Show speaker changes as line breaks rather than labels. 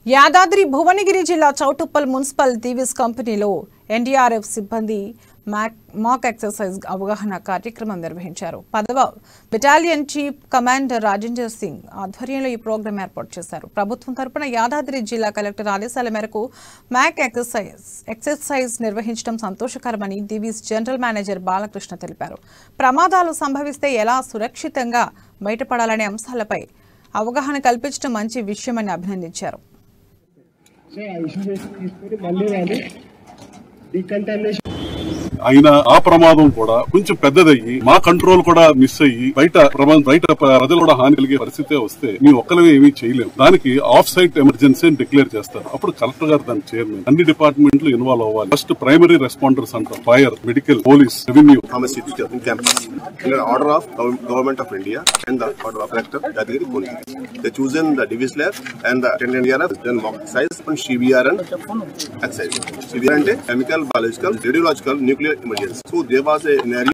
యాదాద్రి భువనగిరి జిల్లా చౌటుప్పల్ మున్సిపల్ దీవిస్ కంపెనీలో ఎన్డీఆర్ఎఫ్ సిబ్బంది మాక్ ఎక్సర్సైజ్ అవగాహన కార్యక్రమం నిర్వహించారు. 10వ battalion chief commander Rajender Singh ఆధ్వర్యంలో ఈ ప్రోగ్రాం ఏర్పాటు చేశారు. ప్రభుత్వం తరపున యాదాద్రి జిల్లా కలెక్టర్ ఆదేశాల మేరకు మాక్ ఎక్సర్సైజ్ నిర్వహించడం సంతోషకరమని దీవిస్ జనరల్ మేనేజర్ బాలకృష్ణ తెలిపారు. ప్రమాదాలు సంభవిస్తే ఎలా సురక్షితంగా బయటపడాలనే అంశాలపై అవగాహన కల్పించడం మంచి విషయమని అభినందించారు.
అయినా ఆ ప్రమాదం కూడా కొంచెం పెద్దదయ్యి మా కంట్రోల్ కూడా మిస్ అయ్యి బయట ప్రజలు కూడా హాని కలిగే పరిస్థితి వస్తే మీ ఒక్కరే ఏమీ చేయలేము. దానికి ఆఫ్ సైట్ ఎమర్జెన్సీ అని డిక్లేర్ చేస్తారు. అప్పుడు కలెక్టర్ గారు దాని చైర్మన్, అన్ని డిపార్ట్మెంట్లు ఇన్వాల్వ్ అవ్వాలి. ఫస్ట్ ప్రైమరీ రెస్పాండర్స్ అంటారు, fire, medical, police, revenue.
Order of Government of India and the order of Collector Yadagiri Phunegiri. They chosen the Divis lab and the attendant DRF then mock exercise on CBR and exercise. CBR and chemical, biological, radiological, nuclear emergency. So there was a scenario.